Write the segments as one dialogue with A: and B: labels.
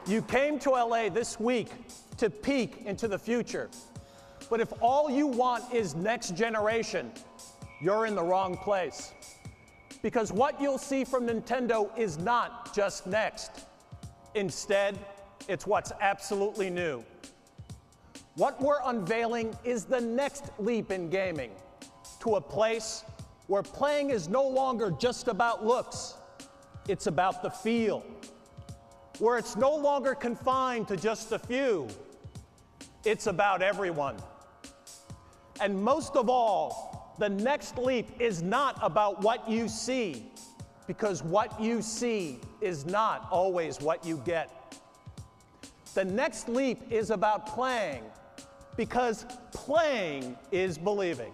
A: You came to LA this week to peek into the future. But if all you want is next generation, you're in the wrong place. Because what you'll see from Nintendo is not just next. Instead, it's what's absolutely new. What we're unveiling is the next leap in gaming, to a place where playing is no longer just about looks, it's about the feel. Where it's no longer confined to just a few, it's about everyone. And most of all, the next leap is not about what you see, because what you see is not always what you get. The next leap is about playing, because playing is believing.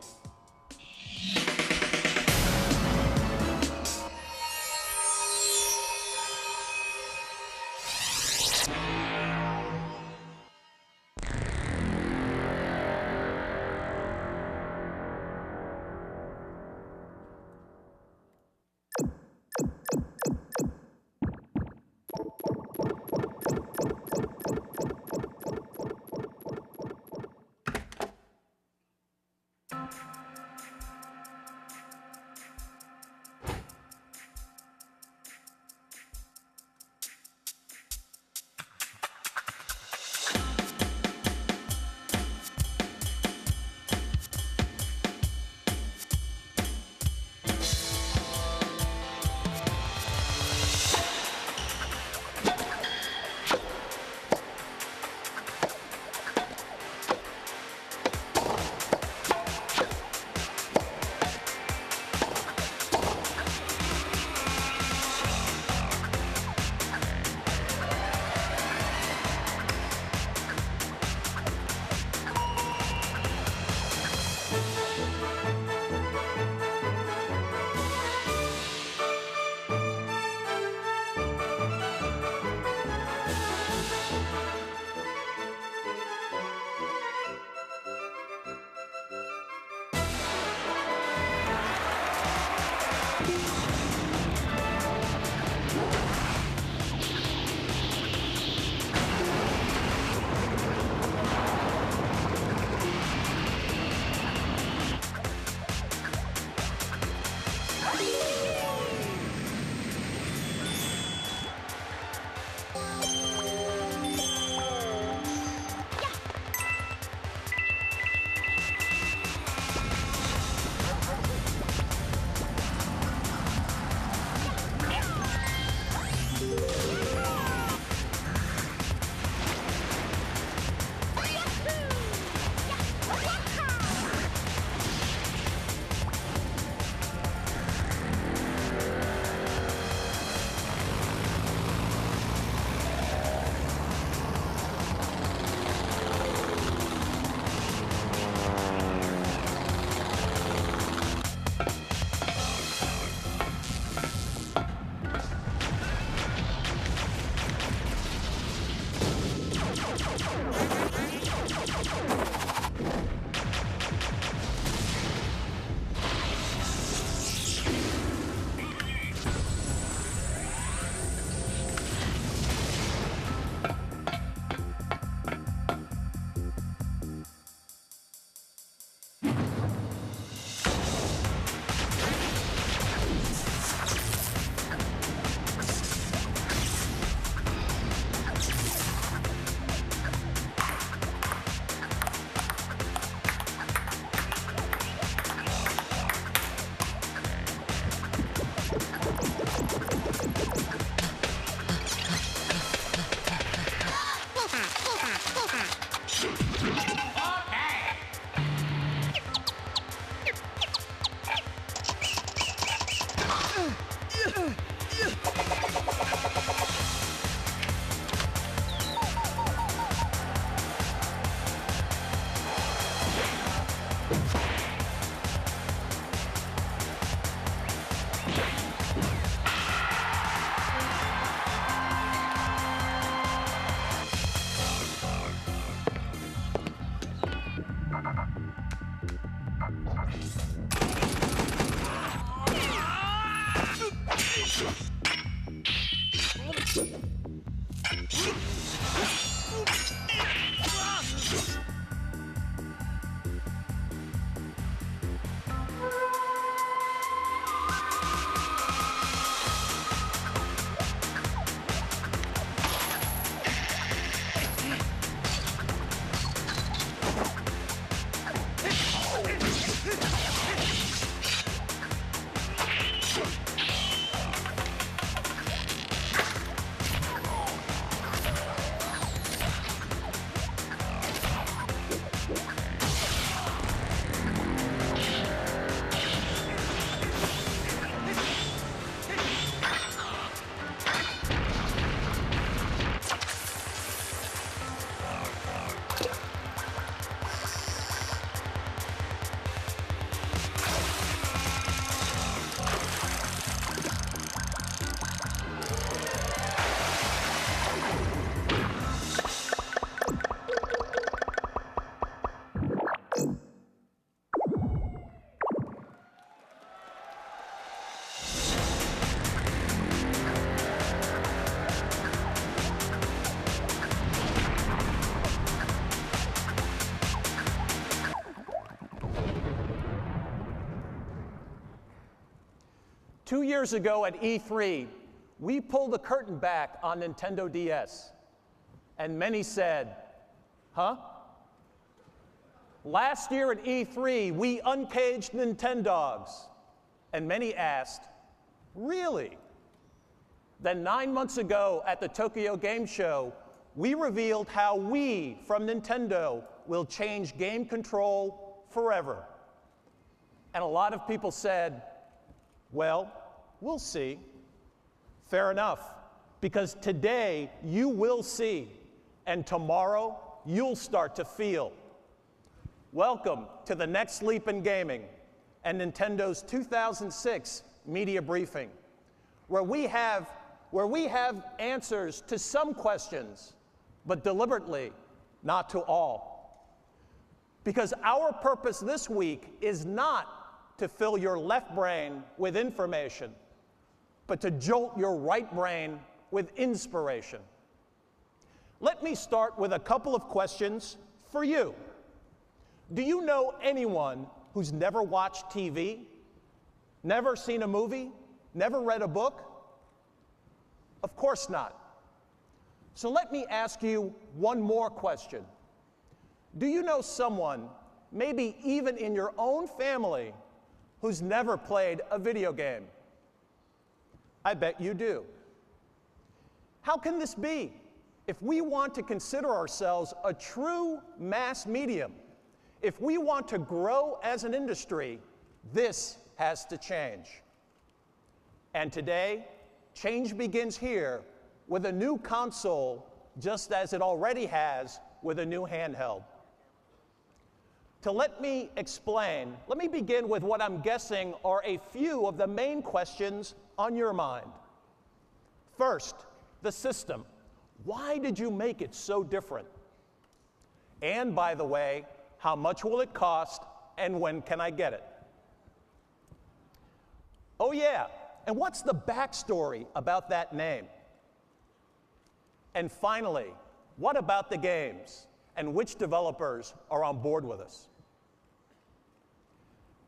A: 2 years ago at E3, we pulled the curtain back on Nintendo DS, and many said, huh? Last year at E3, we uncaged Nintendogs, and many asked, really? Then 9 months ago at the Tokyo Game Show, we revealed how we, from Nintendo, will change game control forever. And a lot of people said, well, we'll see. Fair enough, because today you will see, and tomorrow you'll start to feel. Welcome to the next leap in gaming and Nintendo's 2006 media briefing, where we have answers to some questions, but deliberately not to all. Because our purpose this week is not to fill your left brain with information, but to jolt your right brain with inspiration. Let me start with a couple of questions for you. Do you know anyone who's never watched TV, never seen a movie, never read a book? Of course not. So let me ask you one more question. Do you know someone, maybe even in your own family, who's never played a video game? I bet you do. How can this be? If we want to consider ourselves a true mass medium, if we want to grow as an industry, this has to change. And today, change begins here with a new console, just as it already has with a new handheld. To let me explain, let me begin with what I'm guessing are a few of the main questions on your mind. First, the system. Why did you make it so different? And by the way, how much will it cost and when can I get it? Oh yeah, and what's the backstory about that name? And finally, what about the games and which developers are on board with us?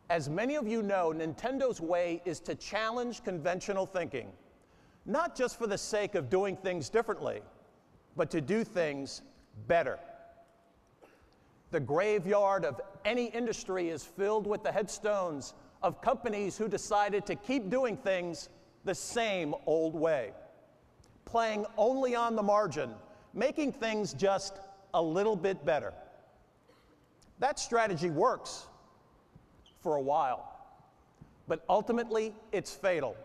A: As many of you know, Nintendo's way is to challenge conventional thinking, not just for the sake of doing things differently, but to do things better. The graveyard of any industry is filled with the headstones of companies who decided to keep doing things the same old way, playing only on the margin, making things just a little bit better. That strategy works for a while, but ultimately it's fatal.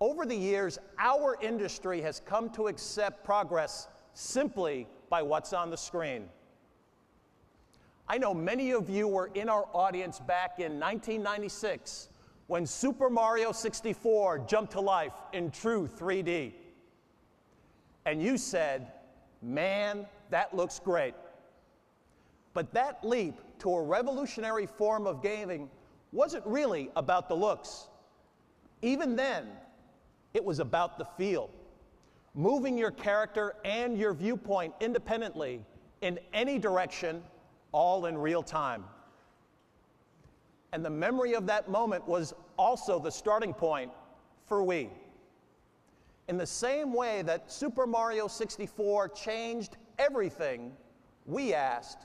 A: Over the years, our industry has come to accept progress simply by what's on the screen. I know many of you were in our audience back in 1996 when Super Mario 64 jumped to life in true 3D. And you said, man, that looks great. But that leap to a revolutionary form of gaming wasn't really about the looks. Even then, it was about the feel, moving your character and your viewpoint independently in any direction, all in real time. And the memory of that moment was also the starting point for Wii. In the same way that Super Mario 64 changed everything, we asked,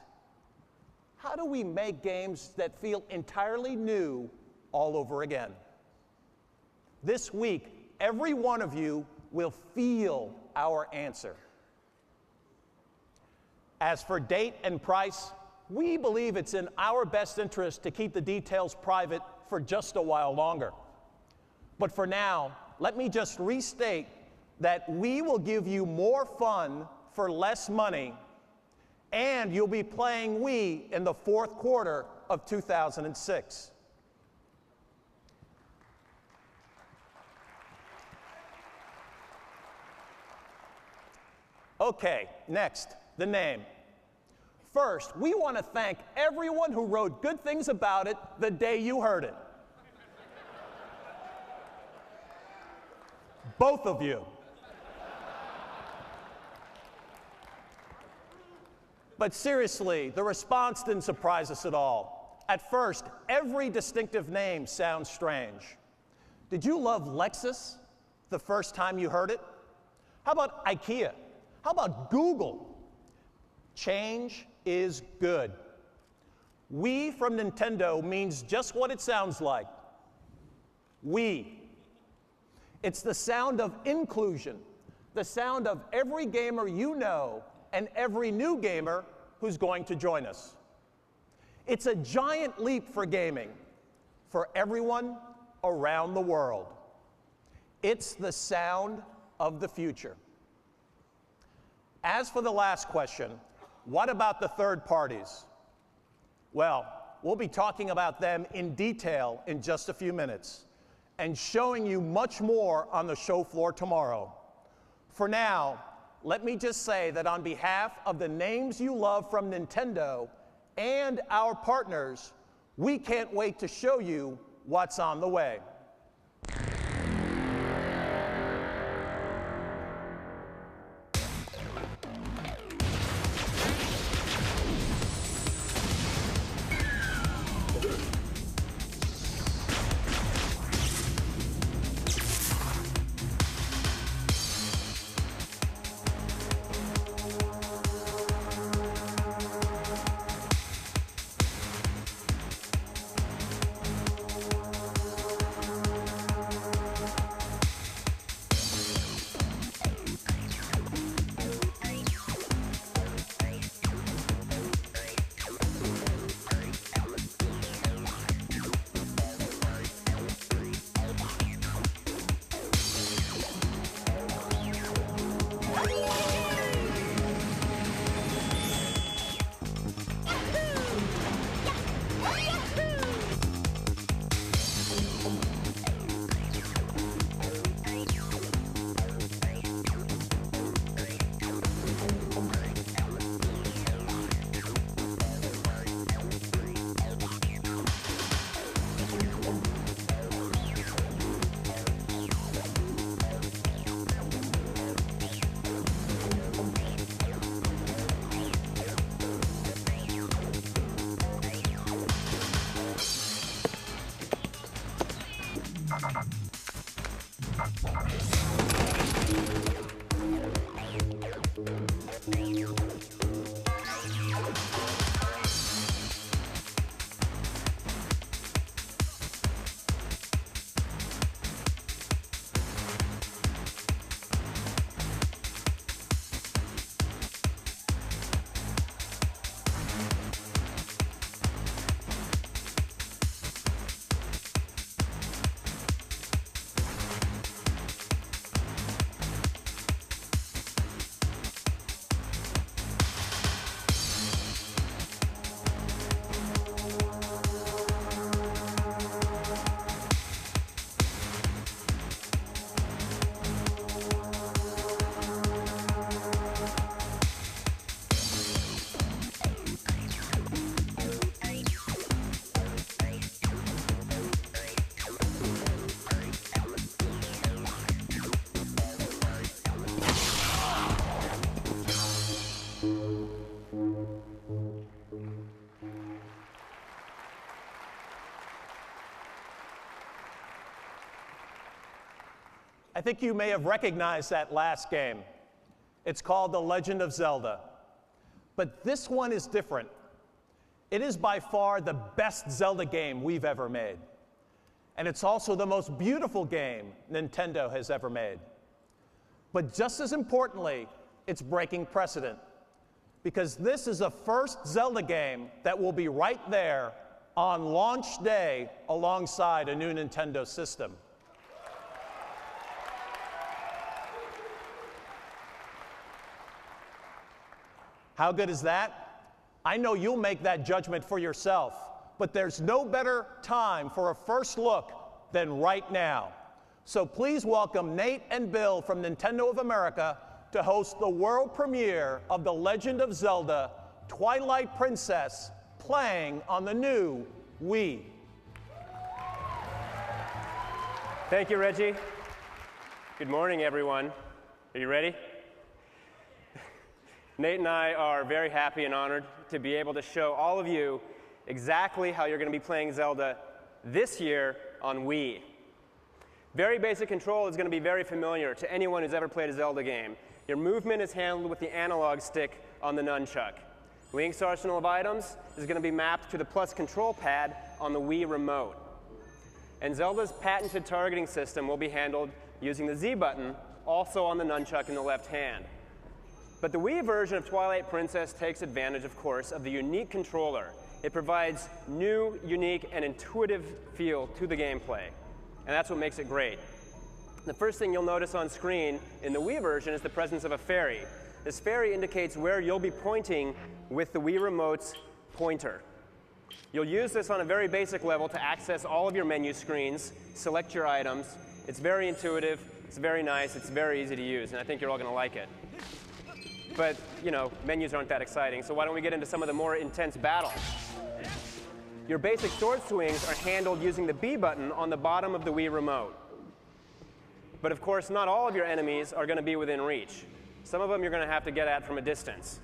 A: how do we make games that feel entirely new all over again? This week, every one of you will feel our answer. As for date and price, we believe it's in our best interest to keep the details private for just a while longer. But for now, let me just restate that we will give you more fun for less money, and you'll be playing Wii in the fourth quarter of 2006. Okay, next, the name. First, we want to thank everyone who wrote good things about it the day you heard it. Both of you. But seriously, the response didn't surprise us at all. At first, every distinctive name sounds strange. Did you love Lexus the first time you heard it? How about IKEA? How about Google? Change is good. We from Nintendo means just what it sounds like. We. It's the sound of inclusion, the sound of every gamer you know and every new gamer who's going to join us. It's a giant leap for gaming, for everyone around the world. It's the sound of the future. As for the last question, what about the third parties? Well, we'll be talking about them in detail in just a few minutes and showing you much more on the show floor tomorrow. For now, let me just say that on behalf of the names you love from Nintendo and our partners, we can't wait to show you what's on the way. I think you may have recognized that last game. It's called The Legend of Zelda. But this one is different. It is by far the best Zelda game we've ever made. And it's also the most beautiful game Nintendo has ever made. But just as importantly, it's breaking precedent. Because this is the first Zelda game that will be right there on launch day alongside a new Nintendo system. How good is that? I know you'll make that judgment for yourself, but there's no better time for a first look than right now. So please welcome Nate and Bill from Nintendo of America to host the world premiere of The Legend of Zelda: Twilight Princess, playing on the new Wii.
B: Thank you, Reggie. Good morning, everyone. Are you ready? Nate and I are very happy and honored to be able to show all of you exactly how you're going to be playing Zelda this year on Wii. Very basic control is going to be very familiar to anyone who's ever played a Zelda game. Your movement is handled with the analog stick on the nunchuck. Link's arsenal of items is going to be mapped to the plus control pad on the Wii remote. And Zelda's patented targeting system will be handled using the Z button, also on the nunchuck in the left hand. But the Wii version of Twilight Princess takes advantage, of course, of the unique controller. It provides new, unique, and intuitive feel to the gameplay. And that's what makes it great. The first thing you'll notice on screen in the Wii version is the presence of a fairy. This fairy indicates where you'll be pointing with the Wii Remote's pointer. You'll use this on a very basic level to access all of your menu screens, select your items. It's very intuitive, it's very nice, it's very easy to use, and I think you're all going to like it. But, you know, menus aren't that exciting, so why don't we get into some of the more intense battles? Your basic sword swings are handled using the B button on the bottom of the Wii Remote. But of course, not all of your enemies are going to be within reach. Some of them you're going to have to get at from a distance.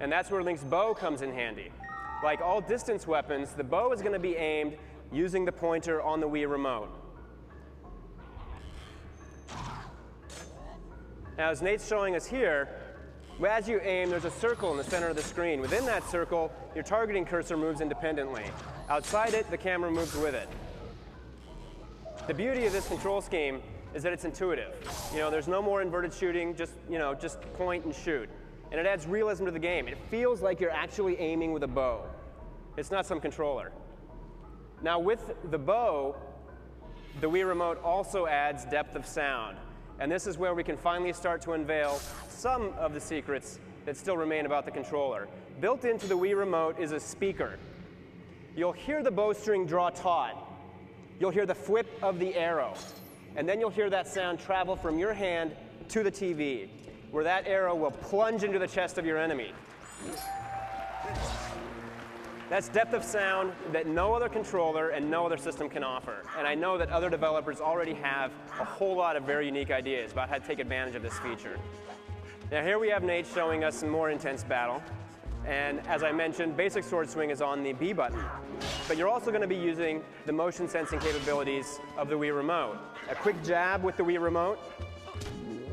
B: And that's where Link's bow comes in handy. Like all distance weapons, the bow is going to be aimed using the pointer on the Wii Remote. Now, as Nate's showing us here, as you aim, there's a circle in the center of the screen. Within that circle, your targeting cursor moves independently. Outside it, the camera moves with it. The beauty of this control scheme is that it's intuitive. You know, there's no more inverted shooting, just point and shoot. And it adds realism to the game. It feels like you're actually aiming with a bow. It's not some controller. Now, with the bow, the Wii Remote also adds depth of sound. And this is where we can finally start to unveil some of the secrets that still remain about the controller. Built into the Wii Remote is a speaker. You'll hear the bowstring draw taut. You'll hear the flip of the arrow. And then you'll hear that sound travel from your hand to the TV, where that arrow will plunge into the chest of your enemy. That's depth of sound that no other controller and no other system can offer. And I know that other developers already have a whole lot of very unique ideas about how to take advantage of this feature. Now here we have Nate showing us some more intense battle. And as I mentioned, basic sword swing is on the B button. But you're also going to be using the motion sensing capabilities of the Wii Remote. A quick jab with the Wii Remote,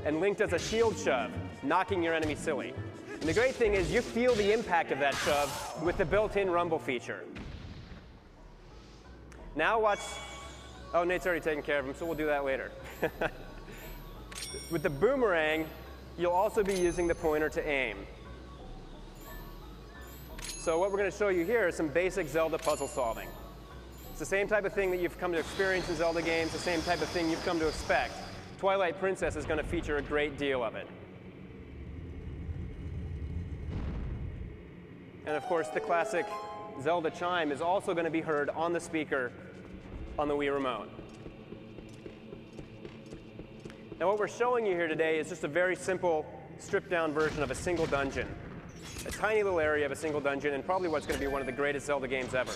B: and Link does a shield shove, knocking your enemy silly. And the great thing is you feel the impact of that shove with the built-in rumble feature. Now watch, oh, Nate's already taken care of him, so we'll do that later. With the boomerang, you'll also be using the pointer to aim. So what we're going to show you here is some basic Zelda puzzle solving. It's the same type of thing that you've come to experience in Zelda games, the same type of thing you've come to expect. Twilight Princess is going to feature a great deal of it. And of course, the classic Zelda chime is also going to be heard on the speaker on the Wii Remote. Now what we're showing you here today is just a very simple, stripped-down version of a single dungeon. A tiny little area of a single dungeon, and probably what's going to be one of the greatest Zelda games ever.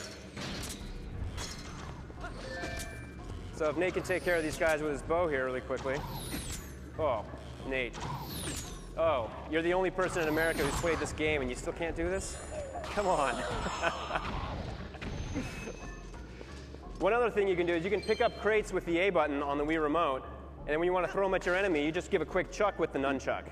B: So if Nate can take care of these guys with his bow here really quickly. Oh, Nate. Oh, you're the only person in America who's played this game and you still can't do this? Come on. One other thing you can do is you can pick up crates with the A button on the Wii Remote, and then when you want to throw them at your enemy, you just give a quick chuck with the nunchuck.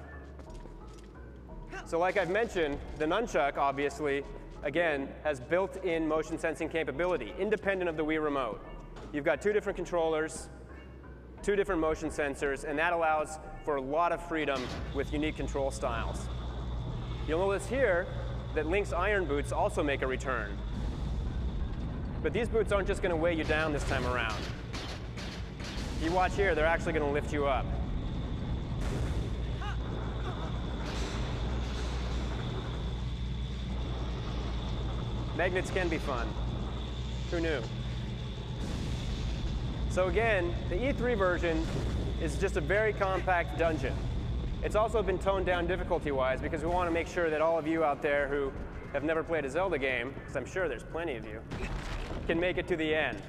B: So like I've mentioned, the nunchuck, obviously, again, has built-in motion sensing capability, independent of the Wii Remote. You've got two different controllers, two different motion sensors, and that allows for a lot of freedom with unique control styles. You'll notice here that Link's iron boots also make a return. But these boots aren't just going to weigh you down this time around. If you watch here, they're actually going to lift you up. Magnets can be fun. Who knew? So again, the E3 version is just a very compact dungeon. It's also been toned down difficulty-wise because we want to make sure that all of you out there who have never played a Zelda game, because I'm sure there's plenty of you, can make it to the end.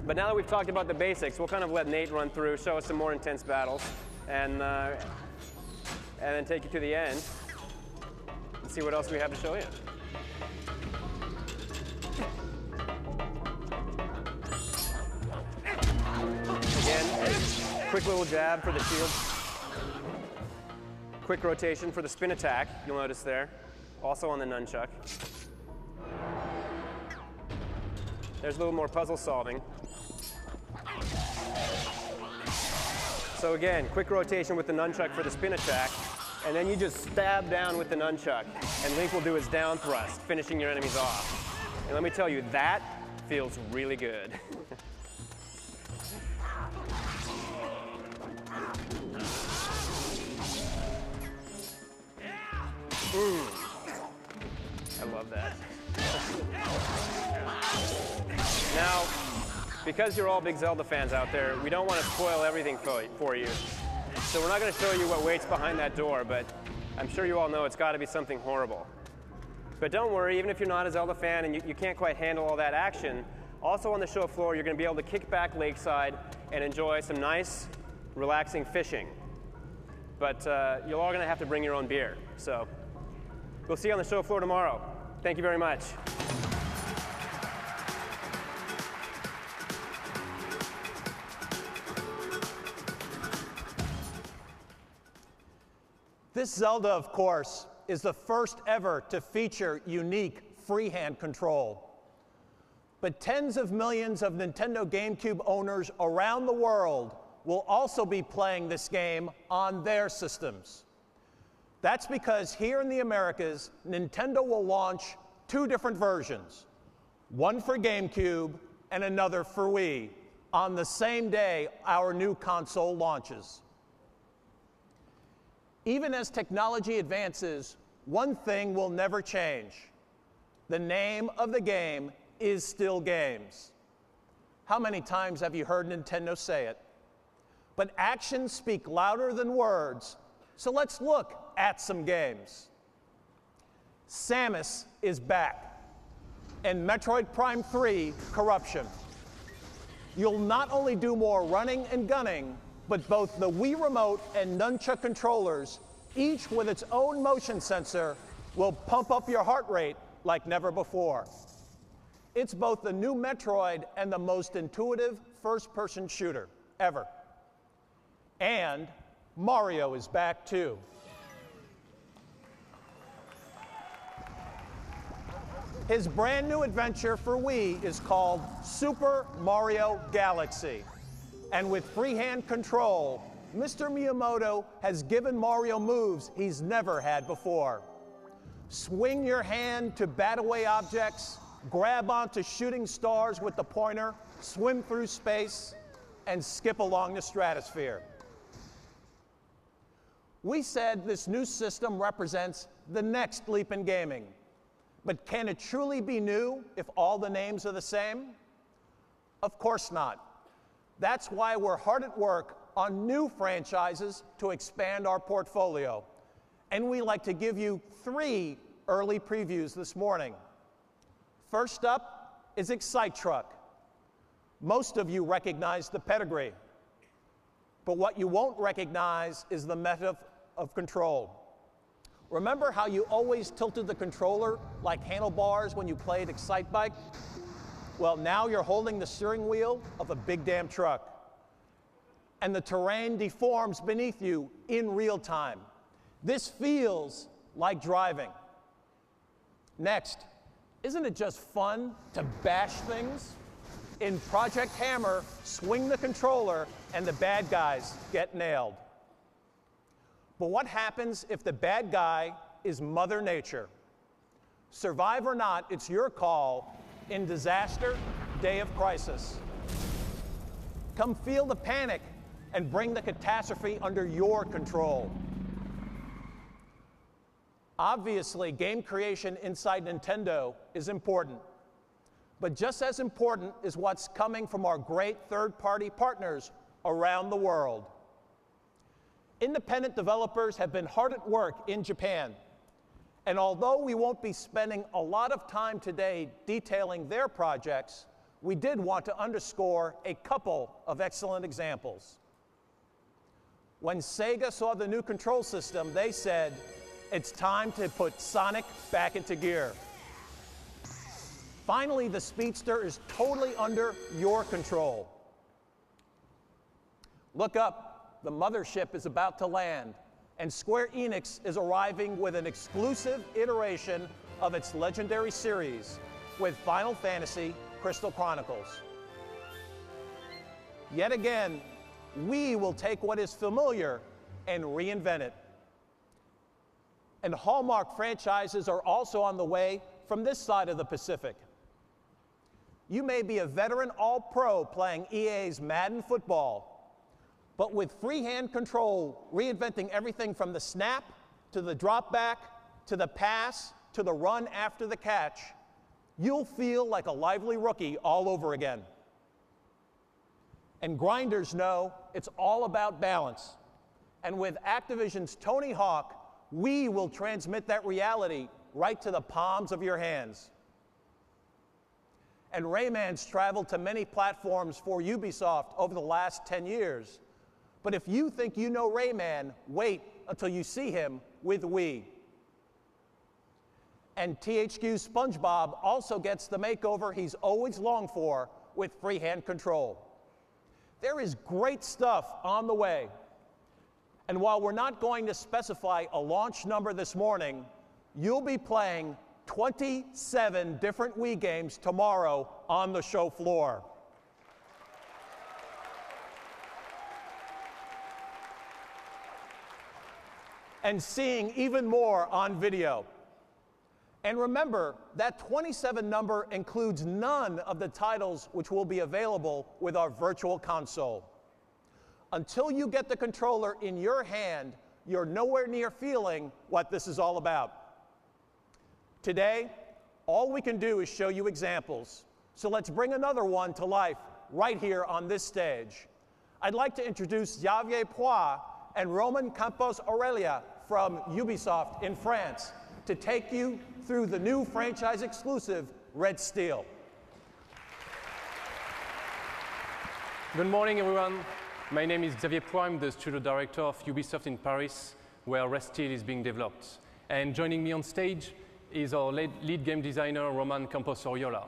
B: But now that we've talked about the basics, we'll kind of let Nate run through, show us some more intense battles, and then take you to the end and see what else we have to show you. Quick little jab for the shield. Quick rotation for the spin attack, you'll notice there. Also on the nunchuck. There's a little more puzzle solving. So again, quick rotation with the nunchuck for the spin attack, and then you just stab down with the nunchuck, and Link will do his down thrust, finishing your enemies off. And let me tell you, that feels really good. I love that. Now, because you're all big Zelda fans out there, we don't want to spoil everything for you. So we're not going to show you what waits behind that door, but I'm sure you all know it's got to be something horrible. But don't worry, even if you're not a Zelda fan and you can't quite handle all that action, also on the show floor, you're going to be able to kick back lakeside and enjoy some nice, relaxing fishing. But you're all going to have to bring your own beer. So we'll see you on the show floor tomorrow. Thank you very much.
A: This Zelda, of course, is the first ever to feature unique freehand control. But tens of millions of Nintendo GameCube owners around the world will also be playing this game on their systems. That's because here in the Americas, Nintendo will launch two different versions, one for GameCube and another for Wii, on the same day our new console launches. Even as technology advances, one thing will never change. The name of the game is still games. How many times have you heard Nintendo say it? But actions speak louder than words, so let's look at some games. Samus is back, and Metroid Prime 3 Corruption. You'll not only do more running and gunning, but both the Wii Remote and Nunchuck controllers, each with its own motion sensor, will pump up your heart rate like never before. It's both the new Metroid and the most intuitive first-person shooter ever. And Mario is back too. His brand new adventure for Wii is called Super Mario Galaxy. And with freehand control, Mr. Miyamoto has given Mario moves he's never had before. Swing your hand to bat away objects, grab onto shooting stars with the pointer, swim through space, and skip along the stratosphere. We said this new system represents the next leap in gaming. But can it truly be new if all the names are the same? Of course not. That's why we're hard at work on new franchises to expand our portfolio. And we like to give you 3 early previews this morning. First up is Excite Truck. Most of you recognize the pedigree. But what you won't recognize is the method of control. Remember how you always tilted the controller like handlebars when you played Excite Bike? Well, now you're holding the steering wheel of a big damn truck. And the terrain deforms beneath you in real time. This feels like driving. Next, isn't it just fun to bash things? In Project Hammer, swing the controller and the bad guys get nailed. But what happens if the bad guy is Mother Nature? Survive or not, it's your call in Disaster, Day of Crisis. Come feel the panic and bring the catastrophe under your control. Obviously, game creation inside Nintendo is important. But just as important is what's coming from our great third-party partners around the world. Independent developers have been hard at work in Japan. And although we won't be spending a lot of time today detailing their projects, we did want to underscore a couple of excellent examples. When Sega saw the new control system, they said, it's time to put Sonic back into gear. Finally, the Speedster is totally under your control. Look up, the mothership is about to land, and Square Enix is arriving with an exclusive iteration of its legendary series with Final Fantasy Crystal Chronicles. Yet again, we will take what is familiar and reinvent it. And Hallmark franchises are also on the way from this side of the Pacific. You may be a veteran All-Pro playing EA's Madden Football, but with freehand control, reinventing everything from the snap, to the drop back, to the pass, to the run after the catch, you'll feel like a lively rookie all over again. And grinders know it's all about balance. And with Activision's Tony Hawk, we will transmit that reality right to the palms of your hands. And Rayman's traveled to many platforms for Ubisoft over the last 10 years. But if you think you know Rayman, wait until you see him with Wii. And THQ's SpongeBob also gets the makeover he's always longed for with freehand control. There is great stuff on the way. And while we're not going to specify a launch number this morning, you'll be playing 27 different Wii games tomorrow on the show floor. And seeing even more on video. And remember, that 27 number includes none of the titles which will be available with our virtual console. Until you get the controller in your hand, you're nowhere near feeling what this is all about. Today, all we can do is show you examples. So let's bring another one to life right here on this stage. I'd like to introduce Xavier Poix and Roman Campos Aurelia from Ubisoft in France to take you through the new franchise exclusive, Red Steel.
C: Good morning, everyone. My name is Xavier Poix. I'm the studio director of Ubisoft in Paris, where Red Steel is being developed. And joining me on stage is our lead game designer, Roman Campos Oriola.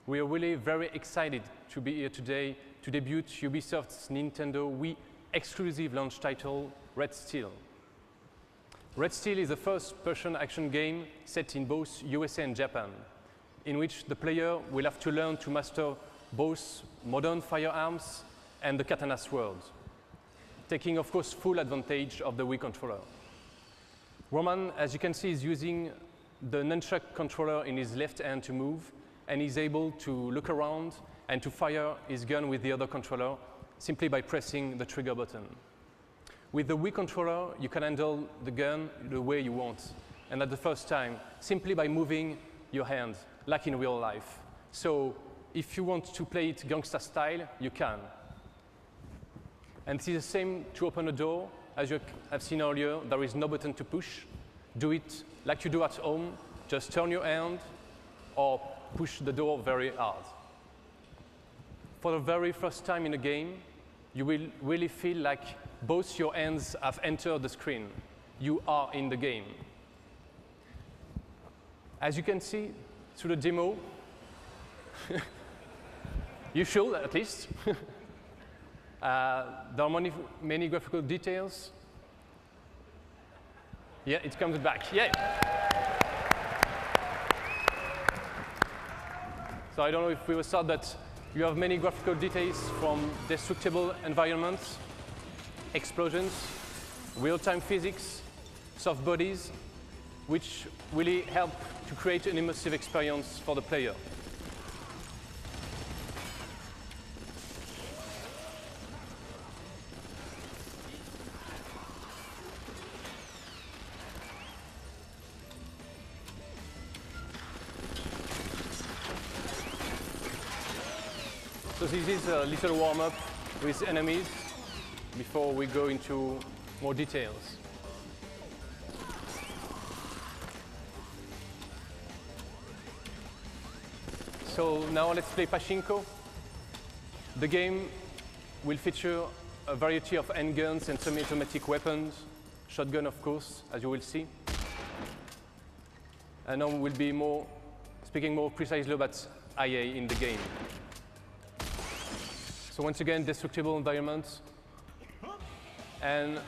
C: We are really very excited to be here today to debut Ubisoft's Nintendo Wii exclusive launch title, Red Steel. Red Steel is a first-person action game set in both USA and Japan, in which the player will have to learn to master both modern firearms and the katana sword, taking, of course, full advantage of the Wii controller. Roman, as you can see, is using the nunchuck controller in his left hand to move, and he's able to look around and to fire his gun with the other controller simply by pressing the trigger button. With the Wii controller, you can handle the gun the way you want, and at the first time, simply by moving your hand, like in real life. So if you want to play it gangsta style, you can. And it is the same to open a door. As you have seen earlier, there is no button to push. Do it like you do at home. Just turn your hand or push the door very hard. For the very first time in a game, you will really feel like both your hands have entered the screen. You are in the game. As you can see through the demo, you should at least. There are many graphical details. Yeah, it comes back. Yeah. So I don't know if we will start, but you have many graphical details from destructible environments, explosions, real-time physics, soft bodies, which really help to create an immersive experience for the player. So this is a little warm-up with enemies before we go into more details. So now let's play Pachinko. The game will feature a variety of handguns and semi-automatic weapons, shotgun of course, as you will see. And now we'll be speaking more precisely about IA in the game. So once again, destructible environments, And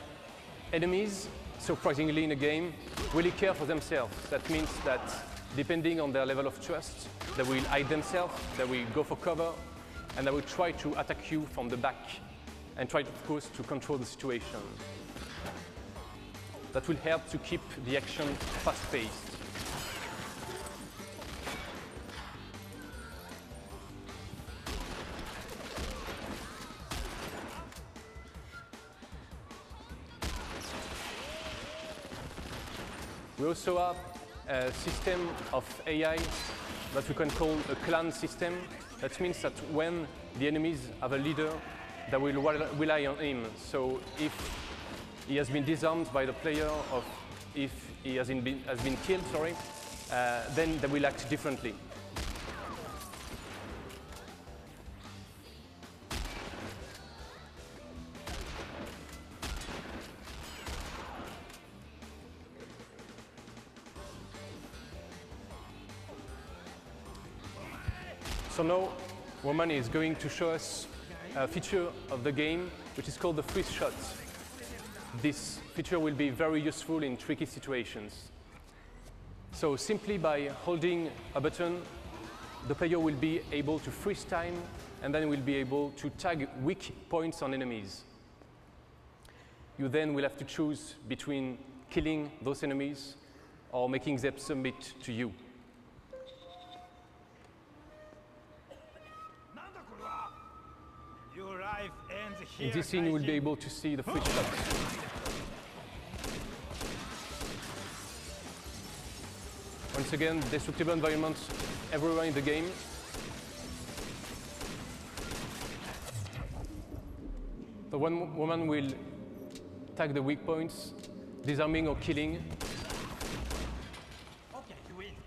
C: enemies, surprisingly in a game, really care for themselves. That means that depending on their level of trust, they will hide themselves, they will go for cover, and they will try to attack you from the back and try, of course, to control the situation. That will help to keep the action fast-paced. We also have a system of AI that we can call a clan system. That means that when the enemies have a leader, they will rely on him. So if he has been disarmed by the player, or if he has been killed, then they will act differently. So now, Roman is going to show us a feature of the game, which is called the freeze shot. This feature will be very useful in tricky situations. So simply by holding a button, the player will be able to freeze time, and then will be able to tag weak points on enemies. You then will have to choose between killing those enemies or making them submit to you. In this scene, you will be able to see the freeze shots. Once again, destructible environments everywhere in the game. The one woman will tag the weak points, disarming or killing.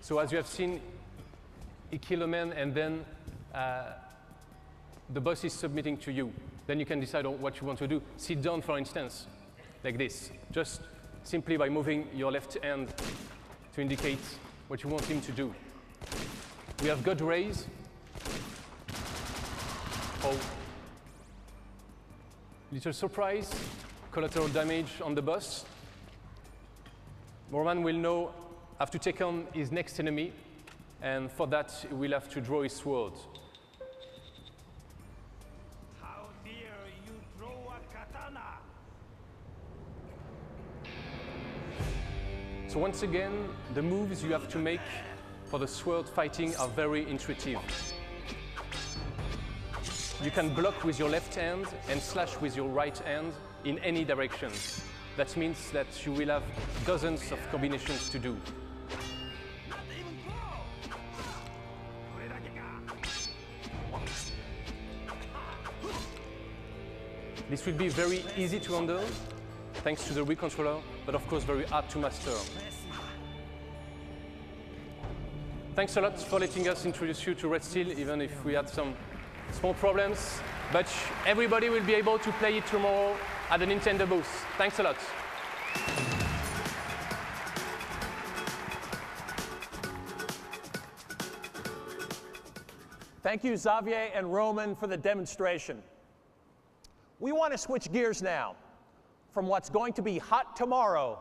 C: So as you have seen, he kills a man and then the boss is submitting to you. Then you can decide on what you want to do. Sit down, for instance, like this. Just simply by moving your left hand to indicate what you want him to do. We have God rays. Oh. Little surprise, collateral damage on the boss. Roman will know, have to take on his next enemy, and for that, he will have to draw his sword. So once again, the moves you have to make for the sword fighting are very intuitive. You can block with your left hand and slash with your right hand in any direction. That means that you will have dozens of combinations to do. This will be very easy to handle, thanks to the Wii controller, but of course very hard to master. Thanks a lot for letting us introduce you to Red Steel, even if we had some small problems. But everybody will be able to play it tomorrow at the Nintendo booth. Thanks a lot.
A: Thank you, Xavier and Roman, for the demonstration. We want to switch gears now from what's going to be hot tomorrow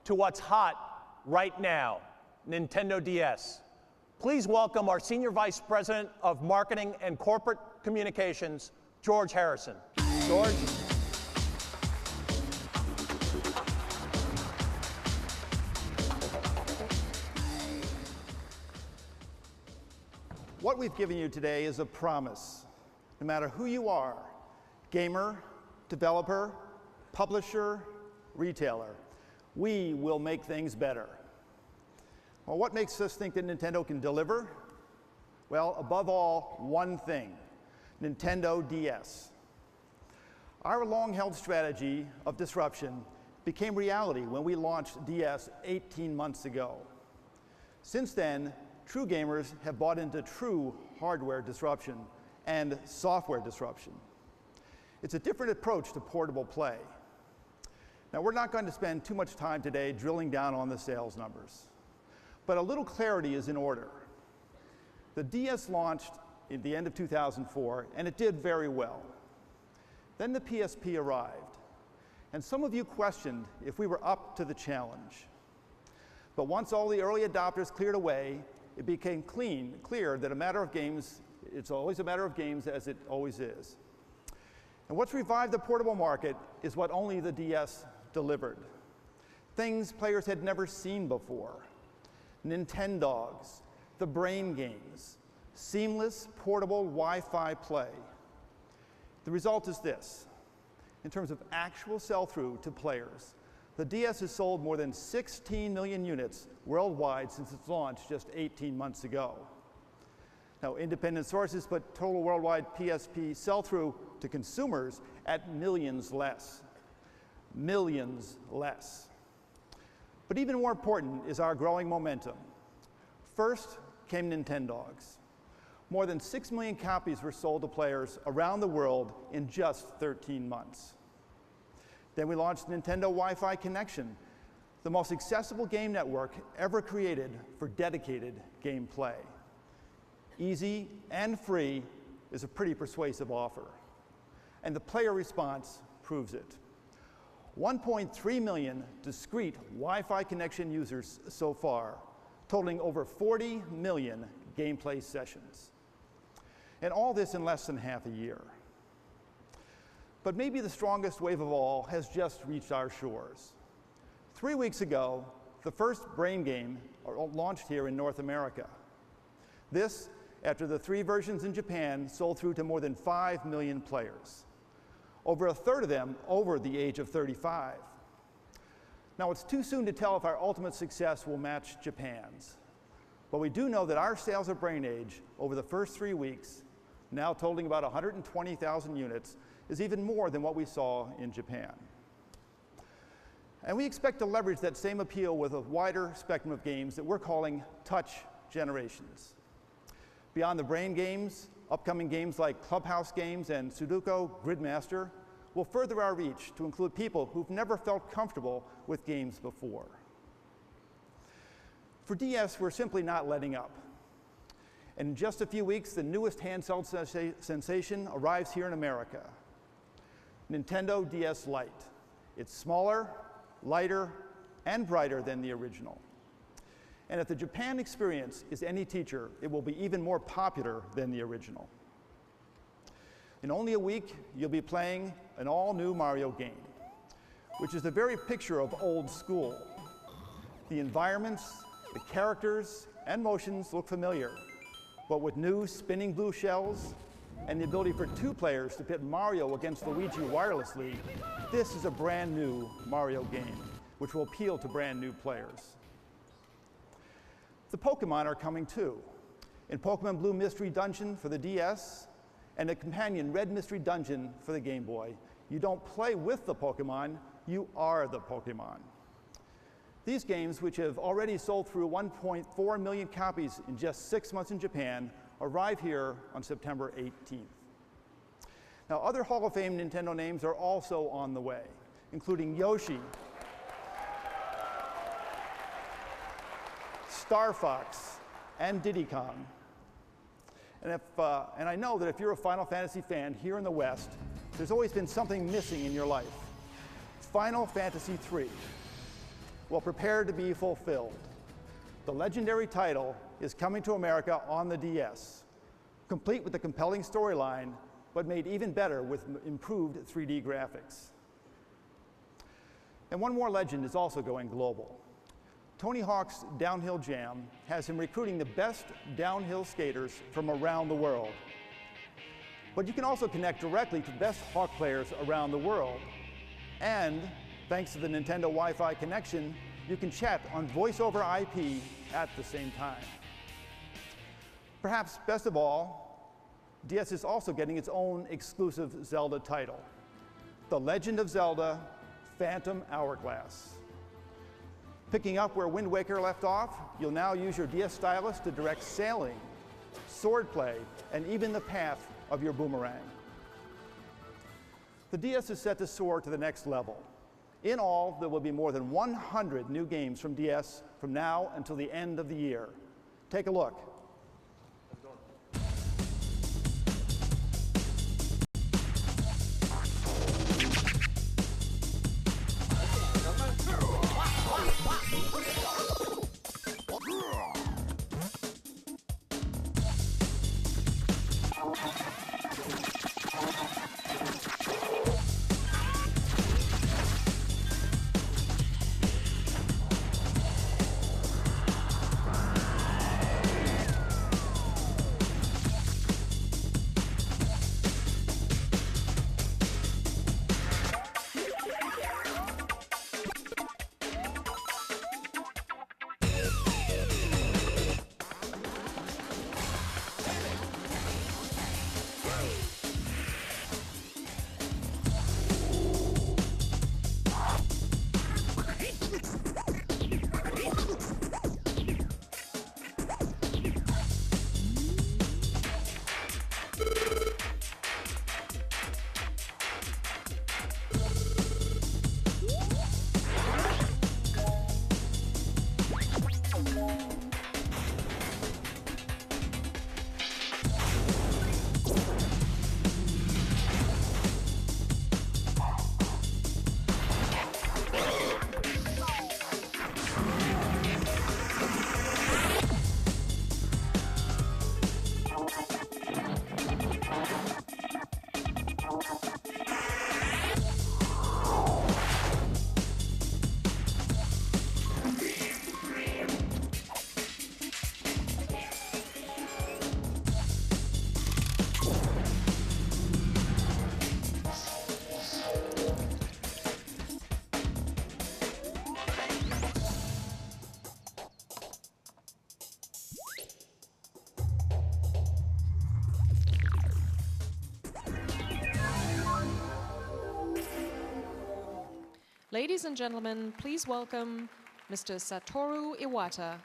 A: to what's hot right now, Nintendo DS. Please welcome our Senior Vice President of Marketing and Corporate Communications, George Harrison. George?
D: What we've given you today is a promise. No matter who you are, gamer, developer, publisher, retailer, we will make things better. Well, what makes us think that Nintendo can deliver? Well, above all, one thing, Nintendo DS. Our long-held strategy of disruption became reality when we launched DS 18 months ago. Since then, true gamers have bought into true hardware disruption and software disruption. It's a different approach to portable play. Now, we're not going to spend too much time today drilling down on the sales numbers, but a little clarity is in order. The DS launched at the end of 2004, and it did very well. Then the PSP arrived, And some of you questioned if we were up to the challenge. But once all the early adopters cleared away, it became clear that it's always a matter of games, as it always is. And what's revived the portable market is what only the DS delivered. Things players had never seen before. Nintendogs, the brain games, seamless portable Wi-Fi play. The result is this. In terms of actual sell-through to players, the DS has sold more than 16 million units worldwide since its launch just 18 months ago. Now, independent sources put total worldwide PSP sell-through to consumers at millions less. Millions less. But even more important is our growing momentum. First came Nintendogs. More than 6 million copies were sold to players around the world in just 13 months. Then we launched Nintendo Wi-Fi Connection, the most accessible game network ever created for dedicated gameplay. Easy and free is a pretty persuasive offer. And the player response proves it. 1.3 million discrete Wi-Fi connection users so far, totaling over 40 million gameplay sessions. And all this in less than half a year. But maybe the strongest wave of all has just reached our shores. 3 weeks ago, the first Brain game launched here in North America. This, after the 3 versions in Japan sold through to more than 5 million players. Over a third of them over the age of 35. Now, it's too soon to tell if our ultimate success will match Japan's. But we do know that our sales of Brain Age over the first 3 weeks, now totaling about 120,000 units, is even more than what we saw in Japan. And we expect to leverage that same appeal with a wider spectrum of games that we're calling touch generations. Beyond the Brain games, upcoming games like Clubhouse Games and Sudoku Gridmaster will further our reach to include people who've never felt comfortable with games before. For DS, we're simply not letting up. And in just a few weeks, the newest handheld sensation arrives here in America. Nintendo DS Lite. It's smaller, lighter, and brighter than the original. And if the Japan experience is any teacher, it will be even more popular than the original. In only a week, you'll be playing an all-new Mario game, which is the very picture of old school. The environments, the characters, and motions look familiar, but with new spinning blue shells and the ability for 2 players to pit Mario against Luigi wirelessly, this is a brand new Mario game, which will appeal to brand new players. The Pokemon are coming too. In Pokemon Blue Mystery Dungeon for the DS and a companion Red Mystery Dungeon for the Game Boy, you don't play with the Pokemon, you are the Pokemon. These games, which have already sold through 1.4 million copies in just 6 months in Japan, arrive here on September 18th. Now, other Hall of Fame Nintendo names are also on the way, including Yoshi, Star Fox, and Diddy Kong. And I know that if you're a Final Fantasy fan here in the West, there's always been something missing in your life. Final Fantasy III. Well, prepare to be fulfilled. The legendary title is coming to America on the DS, complete with a compelling storyline, but made even better with improved 3D graphics. And one more legend is also going global. Tony Hawk's Downhill Jam has him recruiting the best downhill skaters from around the world. But you can also connect directly to best Hawk players around the world. And thanks to the Nintendo Wi-Fi connection, you can chat on voice over IP at the same time. Perhaps best of all, DS is also getting its own exclusive Zelda title, The Legend of Zelda: Phantom Hourglass. Picking up where Wind Waker left off, you'll now use your DS stylus to direct sailing, swordplay, and even the path of your boomerang. The DS is set to soar to the next level. In all, there will be more than 100 new games from DS from now until the end of the year. Take a look.
E: Ladies and gentlemen, please welcome Mr. Satoru Iwata.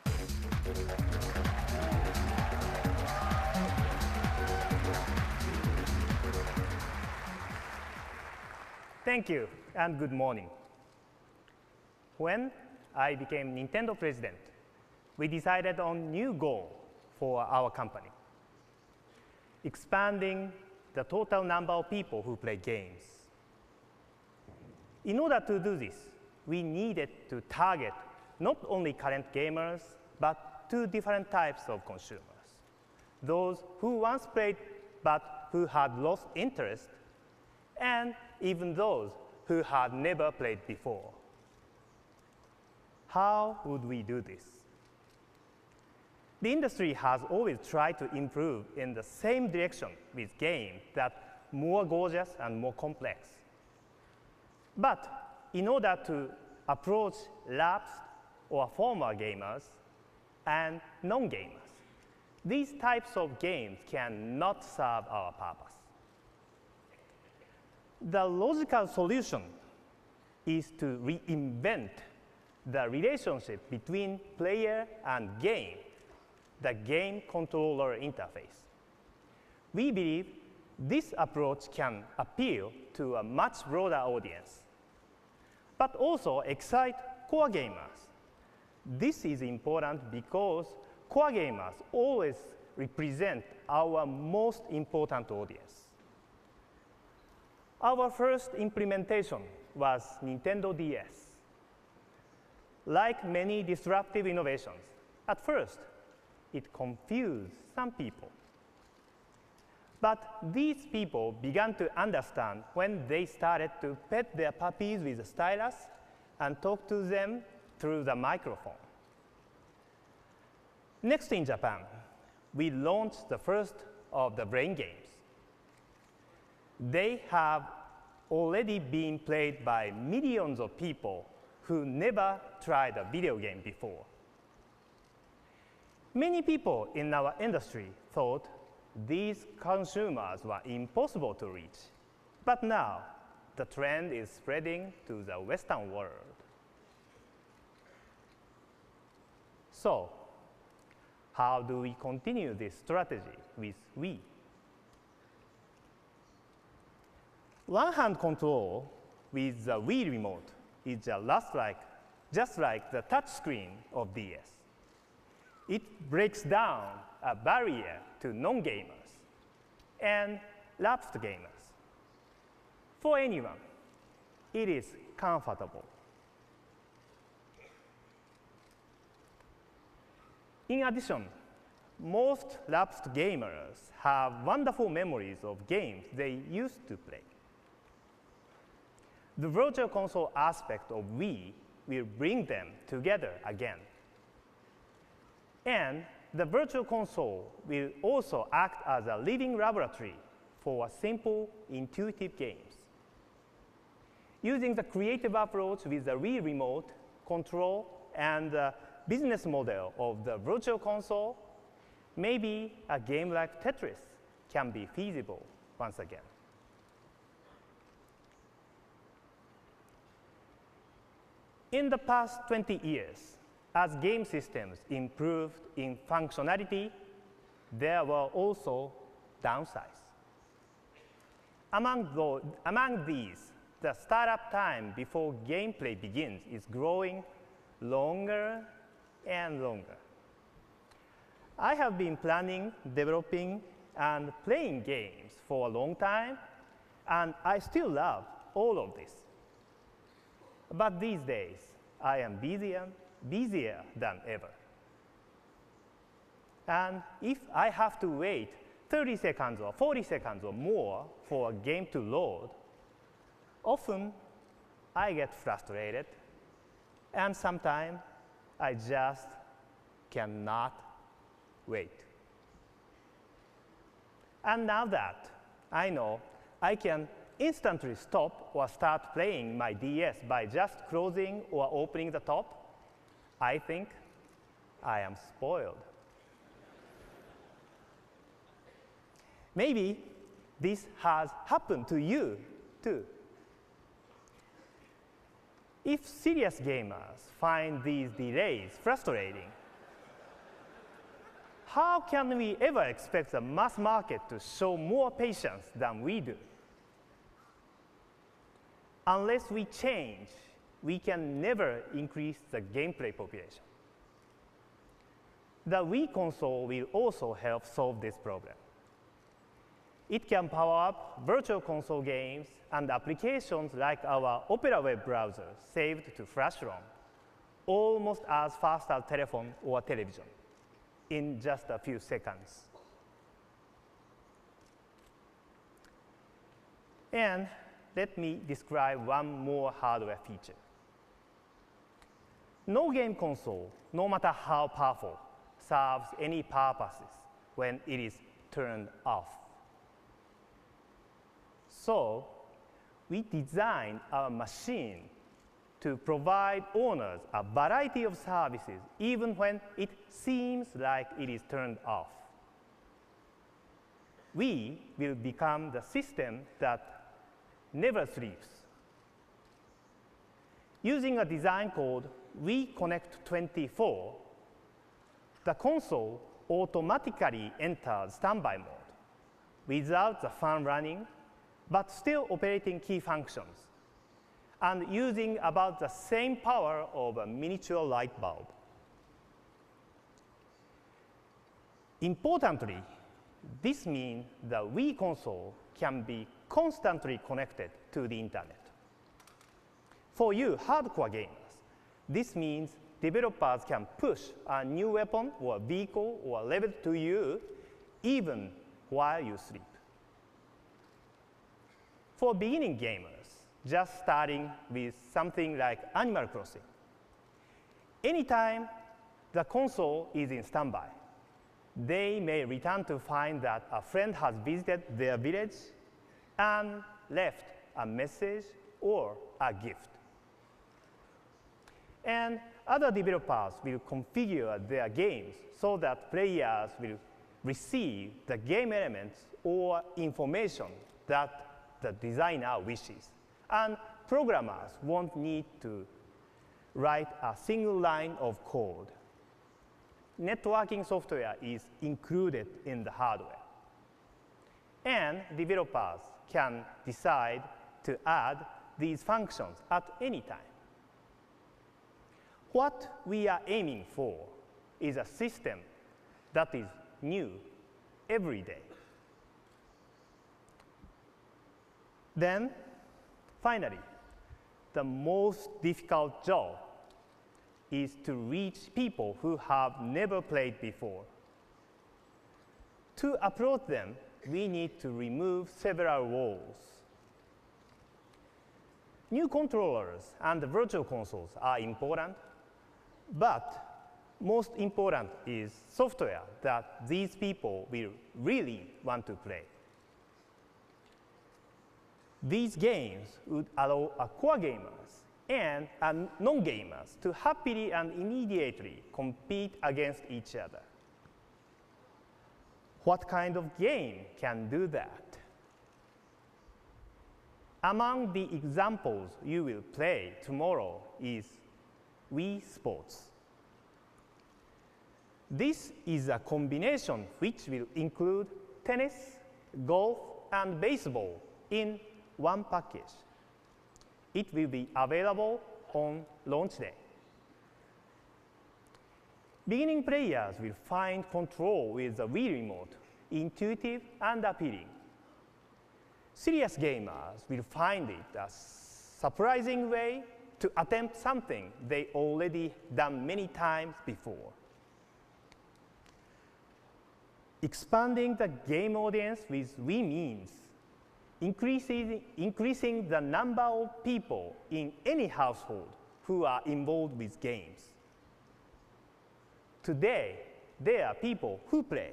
F: Thank you, and good morning. When I became Nintendo president, we decided on new goal for our company, expanding the total number of people who play games. In order to do this, we needed to target not only current gamers, but two different types of consumers. Those who once played but who had lost interest, and even those who had never played before. How would we do this? The industry has always tried to improve in the same direction with games that are more gorgeous and more complex. But in order to approach lapsed or former gamers and non-gamers, these types of games cannot serve our purpose. The logical solution is to reinvent the relationship between player and game, the game controller interface. We believe this approach can appeal to a much broader audience, but also excite core gamers. This is important because core gamers always represent our most important audience. Our first implementation was Nintendo DS. Like many disruptive innovations, at first, it confused some people. But these people began to understand when they started to pet their puppies with a stylus and talk to them through the microphone. Next in Japan, we launched the first of the brain games. They have already been played by millions of people who never tried a video game before. Many people in our industry thought these consumers were impossible to reach. But now, the trend is spreading to the Western world. So, how do we continue this strategy with Wii? One-hand control with the Wii remote is just like the touch screen of DS. It breaks down a barrier to non-gamers and lapsed gamers. For anyone, it is comfortable. In addition, most lapsed gamers have wonderful memories of games they used to play. The virtual console aspect of Wii will bring them together again. And the virtual console will also act as a living laboratory for simple, intuitive games. Using the creative approach with the Wii Remote, control, and the business model of the virtual console, maybe a game like Tetris can be feasible once again. In the past 20 years, as game systems improved in functionality, there were also downsides. Among these, the startup time before gameplay begins is growing longer and longer. I have been planning, developing, and playing games for a long time, and I still love all of this. But these days, I am busier than ever. And if I have to wait 30 seconds or 40 seconds or more for a game to load, often I get frustrated, and sometimes I just cannot wait. And now that I know I can instantly stop or start playing my DS by just closing or opening the top, I think I am spoiled. Maybe this has happened to you too. If serious gamers find these delays frustrating, how can we ever expect the mass market to show more patience than we do? Unless we change, we can never increase the gameplay population. The Wii console will also help solve this problem. It can power up virtual console games and applications like our Opera web browser saved to flash ROM, almost as fast as telephone or television, in just a few seconds. And let me describe one more hardware feature. No game console, no matter how powerful, serves any purposes when it is turned off. So, we designed our machine to provide owners a variety of services even when it seems like it is turned off. We will become the system that never sleeps. Using a design called WiiConnect24, the console automatically enters standby mode without the fan running, but still operating key functions and using about the same power of a miniature light bulb. Importantly, this means the Wii console can be constantly connected to the internet. For you hardcore gamers, this means developers can push a new weapon or vehicle or level to you even while you sleep. For beginning gamers, just starting with something like Animal Crossing, anytime the console is in standby, they may return to find that a friend has visited their village and left a message or a gift. And other developers will configure their games so that players will receive the game elements or information that the designer wishes. And programmers won't need to write a single line of code. Networking software is included in the hardware. And developers can decide to add these functions at any time. What we are aiming for is a system that is new every day. Then, finally, the most difficult job, is to reach people who have never played before. To approach them, we need to remove several walls. New controllers and virtual consoles are important, but most important is software that these people will really want to play. These games would allow core gamers and non-gamers to happily and immediately compete against each other. What kind of game can do that? Among the examples you will play tomorrow is Wii Sports. This is a combination which will include tennis, golf, and baseball in one package. It will be available on launch day. Beginning players will find control with the Wii Remote intuitive and appealing. Serious gamers will find it a surprising way to attempt something they already done many times before. Expanding the game audience with Wii means increasing the number of people in any household who are involved with games. Today, there are people who play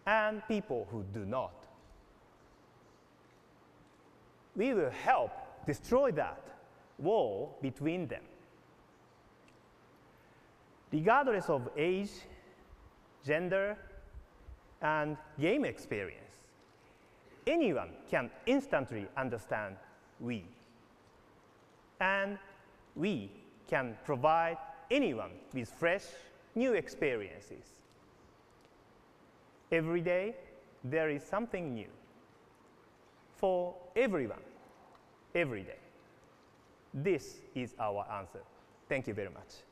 F: and people who do not. We will help destroy that wall between them. Regardless of age, gender, and game experience, anyone can instantly understand Wii. And we can provide anyone with fresh, new experiences. Every day, there is something new. For everyone, every day. This is our answer. Thank you very much.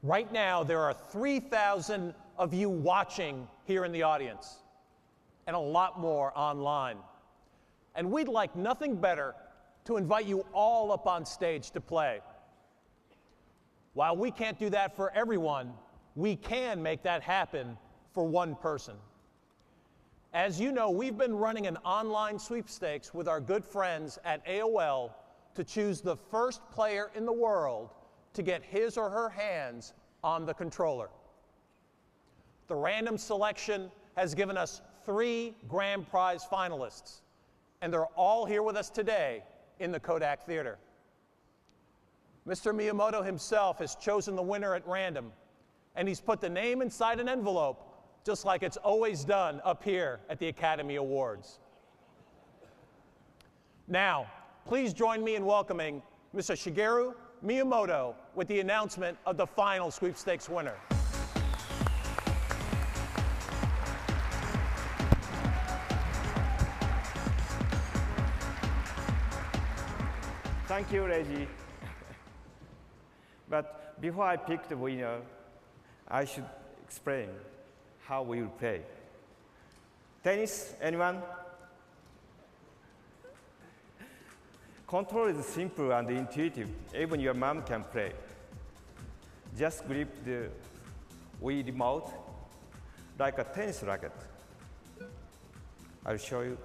A: Right now, there are 3,000 of you watching here in the audience, and a lot more online. And we'd like nothing better to invite you all up on stage to play. While we can't do that for everyone, we can make that happen for one person. As you know, we've been running an online sweepstakes with our good friends at AOL to choose the first player in the world to get his or her hands on the controller. The random selection has given us 3 grand prize finalists, and they're all here with us today in the Kodak Theater. Mr. Miyamoto himself has chosen the winner at random, and he's put the name inside an envelope, just like it's always done up here at the Academy Awards. Now, please join me in welcoming Mr. Shigeru Miyamoto with the announcement of the final sweepstakes winner.
G: Thank you, Reggie. But before I pick the winner, I should explain how we will play. Tennis, anyone? Control is simple and intuitive. Even your mom can play. Just grip the Wii remote like a tennis racket. I'll show you.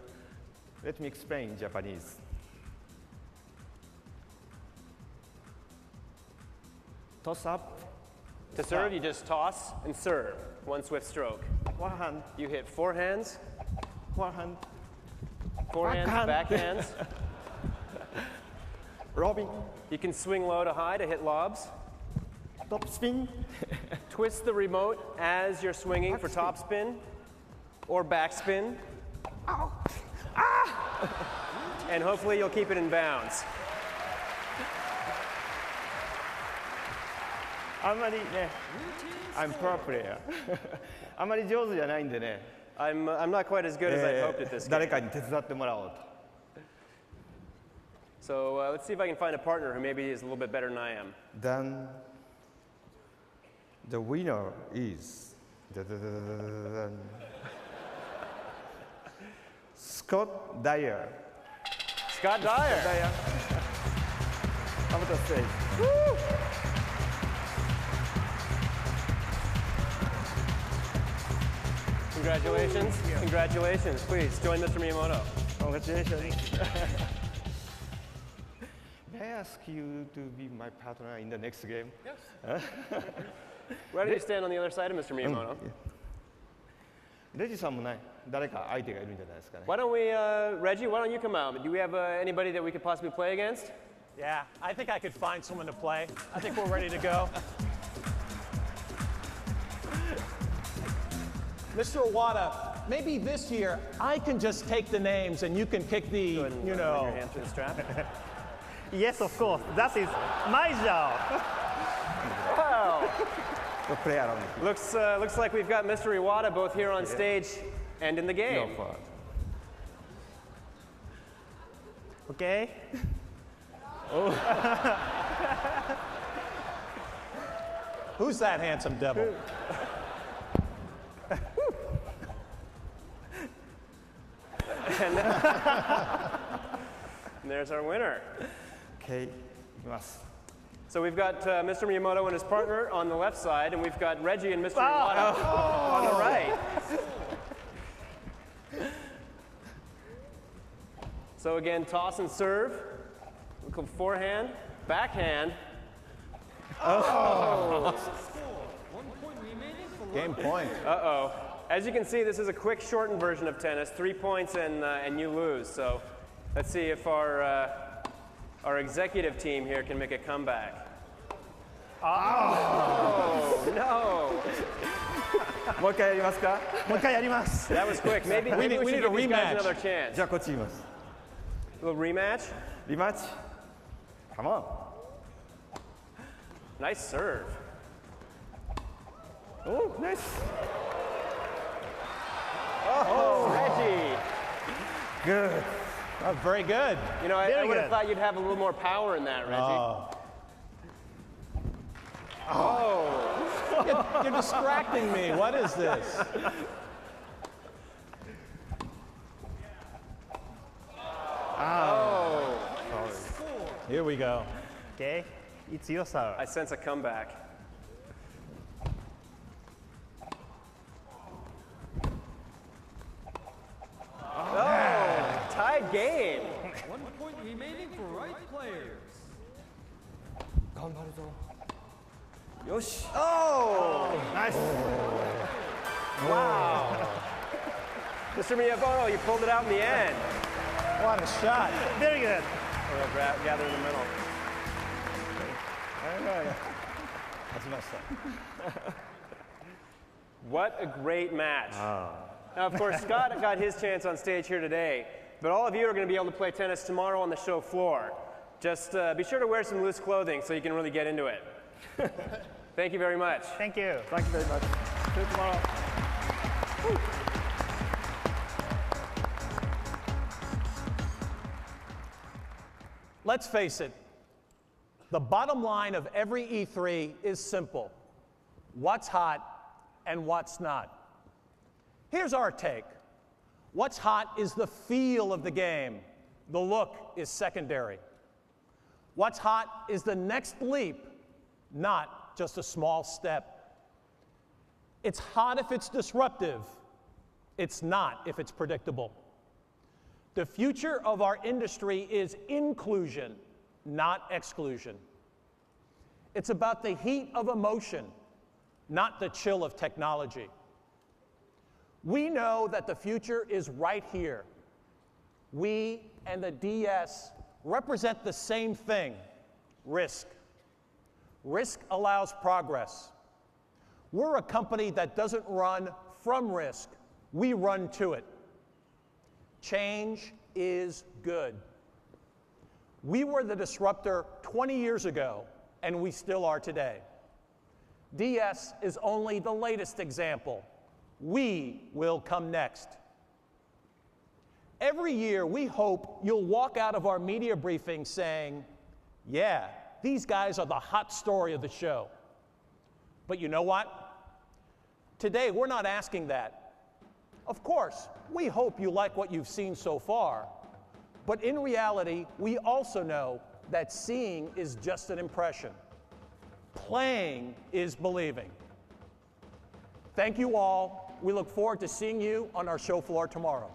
G: Let me explain in Japanese. Toss up.
B: To serve, you just toss and serve. One swift stroke.
G: One hand.
B: You hit forehands,
G: Forehand.
B: forehands, backhands.
G: Robin.
B: You can swing low to high to hit lobs.
G: Top spin.
B: Twist the remote as you're swinging for top spin or back spin.
G: Ow.
B: And hopefully you'll keep it in bounds.
G: あんまりね、I'm pro player あんまり上手じゃないんでね、
B: I'm not quite as good as I hoped at this game.
G: 誰かに手伝ってもらおうと。
B: So let's see if I can find a partner who maybe is a little bit better than I am.
G: Then the winner is Scott Dyer.
B: Scott Dyer.
G: Dyer. Up the stage.
B: Congratulations. Congratulations. Please join Mr. Miyamoto.
G: Congratulations. May I ask you to be my partner in the next game?
B: Yes. Why don't you stand on the other side of Mr. Miyamoto?
G: レジさんもね、誰か相手がいるんじゃないですかね。
B: Why don't we, Reggie, why don't you come out? Do we have anybody that we could possibly play against?
A: Yeah, I think I could find someone to play. I think we're ready to go. Mr. Iwata, maybe this year I can just take the names and you can kick the,
B: Go ahead and
A: you
B: run
A: know.
B: your hand through the strap.
F: Yes, of course. That is my job.
B: Wow.
G: We'll play around.
B: Looks like we've got Mr. Iwata both here on stage and in the game.
G: No fault.
F: Okay.
A: Who's that handsome devil?
B: And there's our winner.
G: Okay, いきます。
B: So we've got Mr. Miyamoto and his partner on the left side, and we've got Reggie and Mr. Iwata on the right. So again, toss and serve. Look at forehand, backhand.
A: Game point.
B: Uh-oh. As you can see, this is a quick, shortened version of tennis. 3 points and you lose. So let's see if our executive team here can make a comeback. Oh, no.
G: もう一回やりますか？
F: もう一回やります。
B: That was quick. Maybe we
A: need
B: should
A: a
B: give these guys
A: rematch.
B: another chance.
G: じゃあこっち言います。
B: A little rematch.
G: リマッチ。Come on.
B: Nice serve.
G: Oh, nice.
B: Oh, Reggie.
G: Good.
A: Oh, very good.
B: You know, I
F: Very
B: would have
F: good.
B: thought you'd have a little more power in that, Reggie.
A: Oh. You're distracting me. What is this?
B: Oh,
A: Here we go.
F: Okay. It's your serve.
B: I sense a comeback. Oh, tied game.
H: 1 point remaining for right players.
G: 頑張るぞ。よし。
F: Nice.
B: Mr. Miyamoto, you pulled it out in the end.
A: What a shot.
F: Very good.
B: We'll gather in the middle. What a great match. Now, of course, Scott got his chance on stage here today, but all of you are going to be able to play tennis tomorrow on the show floor. Just be sure to wear some loose clothing so you can really get into it. Thank you very much.
F: Thank you.
G: Thank you very much.
B: See you tomorrow.
A: Let's face it, the bottom line of every E3 is simple. What's hot and what's not. Here's our take. What's hot is the feel of the game. The look is secondary. What's hot is the next leap, not just a small step. It's hot if it's disruptive. It's not if it's predictable. The future of our industry is inclusion, not exclusion. It's about the heat of emotion, not the chill of technology. We know that the future is right here. We and the DS represent the same thing, risk. Risk allows progress. We're a company that doesn't run from risk, we run to it. Change is good. We were the disruptor 20 years ago, and we still are today. DS is only the latest example. We will come next. Every year, we hope you'll walk out of our media briefing saying, yeah, these guys are the hot story of the show. But you know what? Today, we're not asking that. Of course, we hope you like what you've seen so far, but in reality, we also know that seeing is just an impression. Playing is believing. Thank you all. We look forward to seeing you on our show floor tomorrow.